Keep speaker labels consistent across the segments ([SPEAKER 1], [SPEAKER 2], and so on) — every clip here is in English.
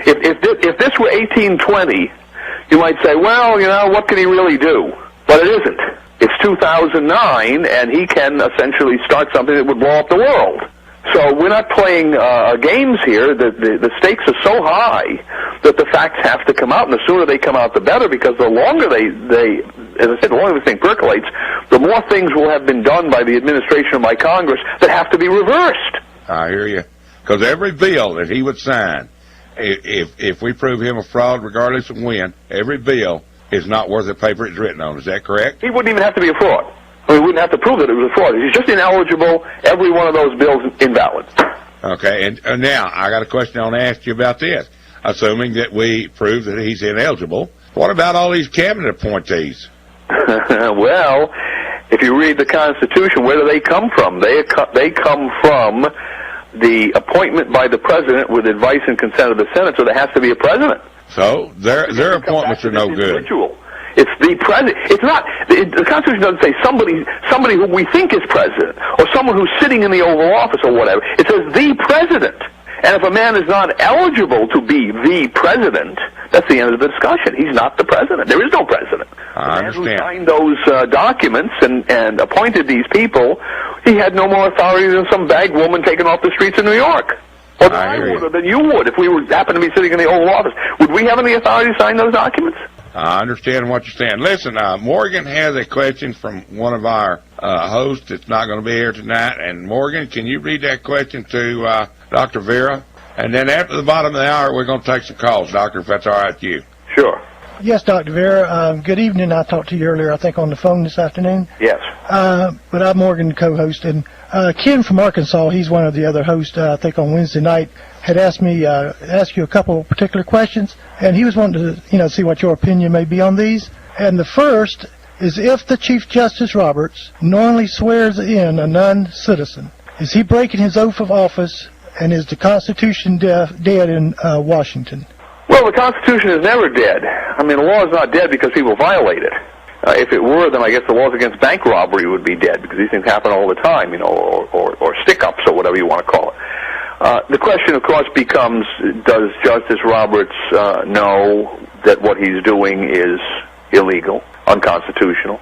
[SPEAKER 1] If this were 1820, you might say, well, what can he really do? But it isn't. It's 2009, and he can essentially start something that would blow up the world. So we're not playing games here. The stakes are so high that the facts have to come out, and the sooner they come out, the better, because the longer they as I said, the longer this thing percolates, the more things will have been done by the administration and by Congress that have to be reversed.
[SPEAKER 2] I hear you. Because every bill that he would sign, if we prove him a fraud, regardless of when, every bill is not worth the paper it's written on. Is that correct?
[SPEAKER 1] He wouldn't even have to be a fraud. We wouldn't have to prove that it was a fraud. He's just ineligible. Every one of those bills is invalid.
[SPEAKER 2] Okay, and now I got a question I want to ask you about this. Assuming that we prove that he's ineligible, what about all these cabinet appointees?
[SPEAKER 1] Well, if you read the Constitution, where do they come from? They come from the appointment by the president with advice and consent of the Senate, so there has to be a president.
[SPEAKER 2] So their appointments are no good.
[SPEAKER 1] It's the president. It's not. The Constitution doesn't say somebody who we think is president, or someone who's sitting in the Oval Office or whatever. It says the president. And if a man is not eligible to be the president, that's the end of the discussion. He's not the president. There is no president.
[SPEAKER 2] I understand.
[SPEAKER 1] The man who signed those documents and appointed these people, he had no more authority than some bag woman taken off the streets of New York. Or than I would, or than you would, if we happened to be sitting in the Oval Office. Would we have any authority to sign those documents?
[SPEAKER 2] I understand what you're saying. Listen, Morgan has a question from one of our hosts that's not going to be here tonight. And, Morgan, can you read that question to Dr. Vieira? And then after the bottom of the hour, we're going to take some calls, Doctor, if that's all right with you.
[SPEAKER 1] Sure.
[SPEAKER 3] Yes, Dr. Vieira. Good evening. I talked to you earlier, I think, on the phone this afternoon.
[SPEAKER 1] Yes.
[SPEAKER 3] But I'm Morgan, co-host. And Ken from Arkansas, he's one of the other hosts, I think, on Wednesday night, had asked me ask you a couple of particular questions. And he was wanting to, see what your opinion may be on these. And the first is, if the Chief Justice Roberts knowingly swears in a non-citizen, is he breaking his oath of office, and is the Constitution dead in Washington?
[SPEAKER 1] Well, the Constitution is never dead. I mean, the law is not dead because people violate it. If it were, then I guess the laws against bank robbery would be dead, because these things happen all the time, or stick-ups or whatever you want to call it. The question, of course, becomes, does Justice Roberts know that what he's doing is illegal, unconstitutional?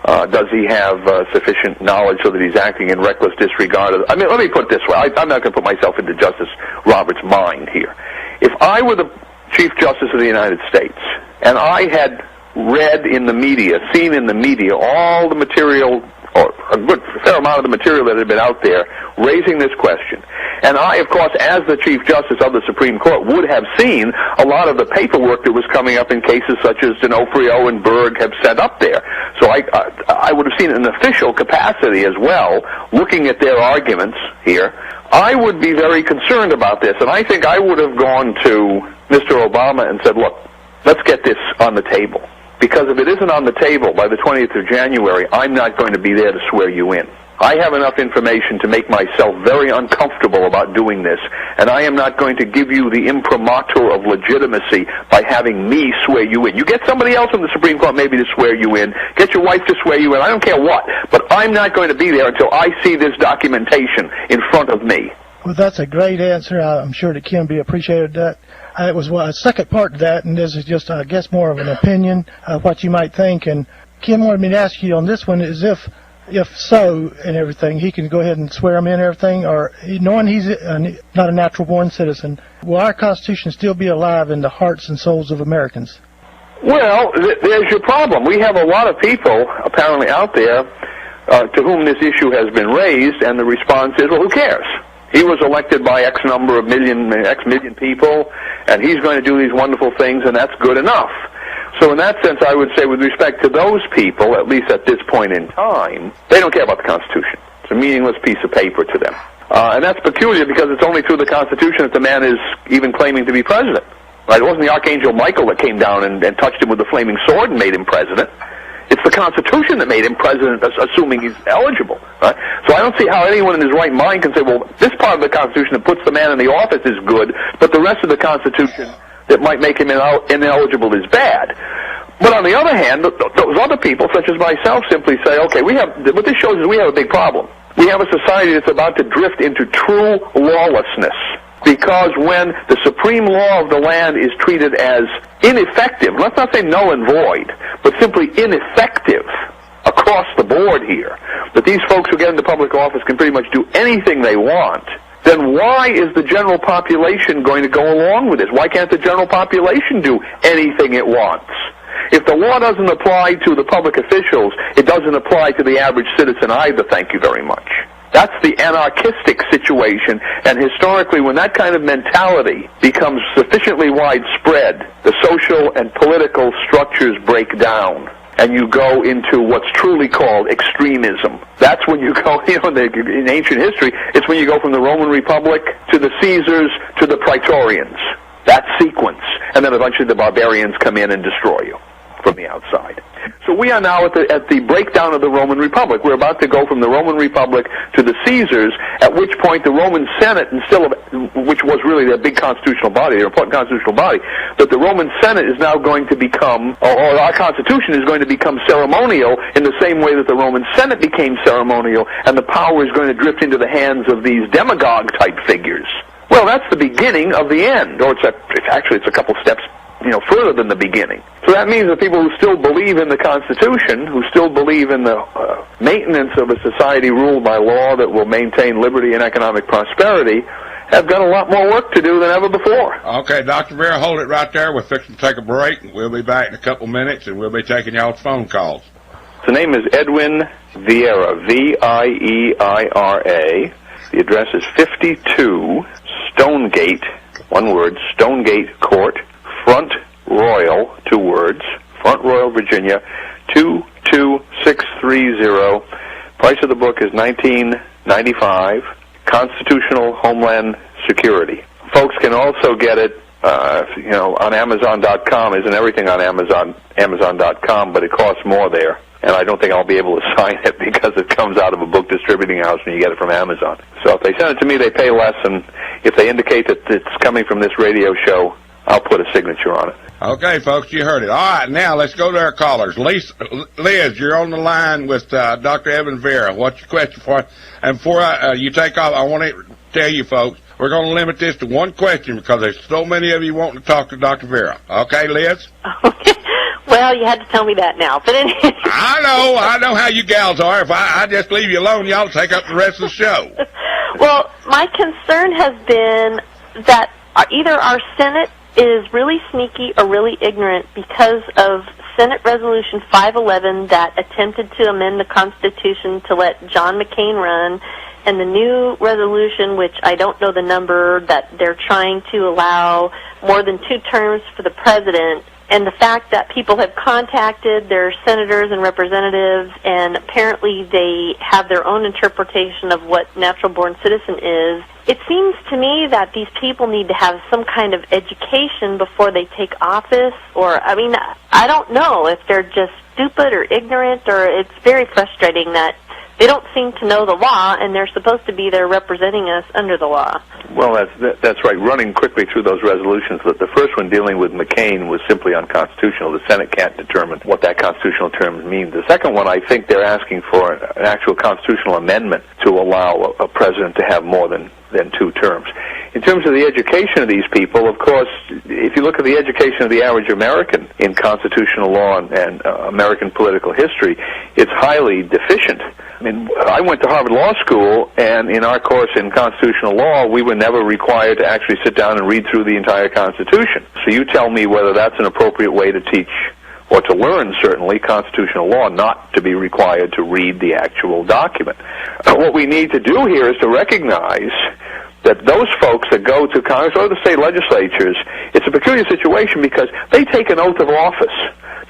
[SPEAKER 1] Does he have sufficient knowledge so that he's acting in reckless disregard of... I mean, let me put it this way. I'm not going to put myself into Justice Roberts' mind here. If I were the Chief Justice of the United States, and I had read in the media, seen in the media, all the material, or a good fair amount of the material that had been out there raising this question, and I, of course, as the Chief Justice of the Supreme Court, would have seen a lot of the paperwork that was coming up in cases such as D'Onofrio and Berg have set up there. So I would have seen an official capacity as well, looking at their arguments here. I would be very concerned about this, and I think I would have gone to Mr. Obama and said, look, let's get this on the table. Because if it isn't on the table by the 20th of January, I'm not going to be there to swear you in. I have enough information to make myself very uncomfortable about doing this, and I am not going to give you the imprimatur of legitimacy by having me swear you in. You get somebody else in the Supreme Court maybe to swear you in, get your wife to swear you in, I don't care what, but I'm not going to be there until I see this documentation in front of me.
[SPEAKER 3] Well, that's a great answer. I'm sure that Ken appreciated that. It was a second part to that, and this is just, I guess, more of an opinion of what you might think. And Ken wanted me to ask you on this one is if so and everything, he can go ahead and swear him in and everything, or knowing he's not a natural-born citizen, will our Constitution still be alive in the hearts and souls of Americans?
[SPEAKER 1] Well, there's your problem. We have a lot of people apparently out there to whom this issue has been raised, and the response is, well, who cares? He was elected by X million people, and he's going to do these wonderful things, and that's good enough. So in that sense, I would say with respect to those people, at least at this point in time, they don't care about the Constitution. It's a meaningless piece of paper to them. And that's peculiar because it's only through the Constitution that the man is even claiming to be president. Right? It wasn't the Archangel Michael that came down and touched him with the flaming sword and made him president. It's the Constitution that made him president, assuming he's eligible. Right? So I don't see how anyone in his right mind can say, well, this part of the Constitution that puts the man in the office is good, but the rest of the Constitution that might make him ineligible is bad. But on the other hand, those other people, such as myself, simply say, okay, what this shows is we have a big problem. We have a society that's about to drift into true lawlessness. Because when the supreme law of the land is treated as ineffective, let's not say null and void, but simply ineffective across the board here, that these folks who get into public office can pretty much do anything they want, then why is the general population going to go along with this? Why can't the general population do anything it wants? If the law doesn't apply to the public officials, it doesn't apply to the average citizen either, thank you very much. That's the anarchistic situation, and historically, when that kind of mentality becomes sufficiently widespread, the social and political structures break down, and you go into what's truly called extremism. That's when you go, in ancient history, it's when you go from the Roman Republic to the Caesars to the Praetorians. That sequence, and then eventually the barbarians come in and destroy you from the outside. So we are now at the breakdown of the Roman Republic. We're about to go from the Roman Republic to the Caesars, at which point the Roman Senate, which was really their big constitutional body, their important constitutional body, but the Roman Senate is now going to become, or our Constitution is going to become ceremonial in the same way that the Roman Senate became ceremonial, and the power is going to drift into the hands of these demagogue-type figures. Well, that's the beginning of the end, or it's a couple steps further than the beginning. So that means that people who still believe in the Constitution, who still believe in the maintenance of a society ruled by law that will maintain liberty and economic prosperity, have got a lot more work to do than ever before.
[SPEAKER 2] Okay, Dr. Vieira, hold it right there. We're fixing to take a break. We'll be back in a couple minutes, and we'll be taking y'all's phone calls.
[SPEAKER 1] The name is Edwin Vieira, V-I-E-I-R-A. The address is 52 Stonegate, one word, Stonegate Court, Front Royal, two words, Front Royal, Virginia, 22630. Price of the book is $19.95. Constitutional Homeland Security. Folks can also get it, on Amazon.com. Isn't everything on Amazon.com, but it costs more there. And I don't think I'll be able to sign it because it comes out of a book distributing house and you get it from Amazon. So if they send it to me, they pay less, and if they indicate that it's coming from this radio show, I'll put a signature on it.
[SPEAKER 2] Okay, folks, you heard it. All right, now let's go to our callers. Liz, you're on the line with Dr. Edwin Vieira. What's your question for us? And before you take off, I want to tell you, folks, we're going to limit this to one question because there's so many of you wanting to talk to Dr. Vieira. Okay, Liz?
[SPEAKER 4] Okay. Well, you had to tell me that now. But anyway.
[SPEAKER 2] I know how you gals are. If I just leave you alone, y'all take up the rest of the show.
[SPEAKER 4] Well, my concern has been that either our Senate is really sneaky or really ignorant because of Senate Resolution 511 that attempted to amend the Constitution to let John McCain run, and the new resolution, which I don't know the number, that they're trying to allow more than 2 terms for the president, and the fact that people have contacted their senators and representatives, and apparently they have their own interpretation of what natural-born citizen is. It seems to me that these people need to have some kind of education before they take office, or, I don't know if they're just stupid or ignorant, or it's very frustrating that they don't seem to know the law, and they're supposed to be there representing us under the law.
[SPEAKER 1] Well, that's right. Running quickly through those resolutions, the first one dealing with McCain was simply unconstitutional. The Senate can't determine what that constitutional term means. The second one, I think they're asking for an actual constitutional amendment to allow a president to have more than 2 terms. In terms of the education of these people, of course, if you look at the education of the average American in constitutional law and American political history, it's highly deficient. I went to Harvard Law School, and in our course in constitutional law, we were never required to actually sit down and read through the entire Constitution. So you tell me whether that's an appropriate way to teach or to learn, certainly, constitutional law, not to be required to read the actual document. What we need to do here is to recognize that those folks that go to Congress or the state legislatures, it's a peculiar situation because they take an oath of office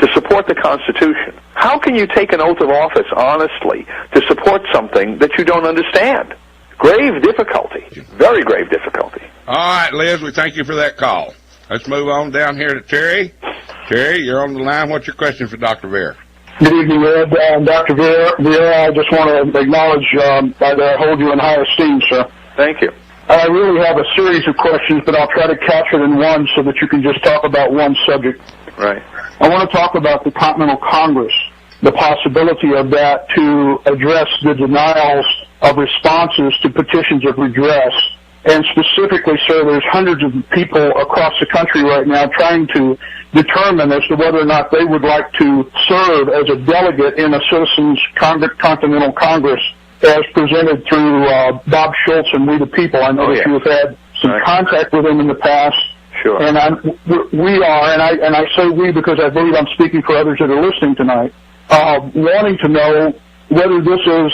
[SPEAKER 1] to support the Constitution. How can you take an oath of office honestly to support something that you don't understand? Grave difficulty, very grave difficulty.
[SPEAKER 2] All right, Liz, we thank you for that call. Let's move on down here to Terry. Terry, you're on the line. What's your question for Dr. Vieira?
[SPEAKER 5] Good evening, Ed. Dr. Vieira, I just want to acknowledge that I hold you in high esteem, sir.
[SPEAKER 1] Thank you.
[SPEAKER 5] I really have a series of questions, but I'll try to capture it in one so that you can just talk about one subject.
[SPEAKER 1] Right.
[SPEAKER 5] I want to talk about the Continental Congress, the possibility of that to address the denials of responses to petitions of redress And specifically, sir, there's hundreds of people across the country right now trying to determine as to whether or not they would like to serve as a delegate in a Citizens Continental Congress as presented through Bob Schultz and We the People. I know that you have had some contact with him in the past.
[SPEAKER 1] Sure.
[SPEAKER 5] And we are, and I say we because I believe I'm speaking for others that are listening tonight, wanting to know whether this is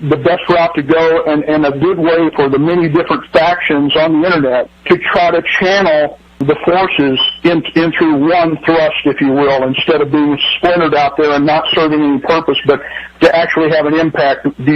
[SPEAKER 5] the best route to go and a good way for the many different factions on the Internet to try to channel the forces in through one thrust, if you will, instead of being splintered out there and not serving any purpose, but to actually have an impact. Do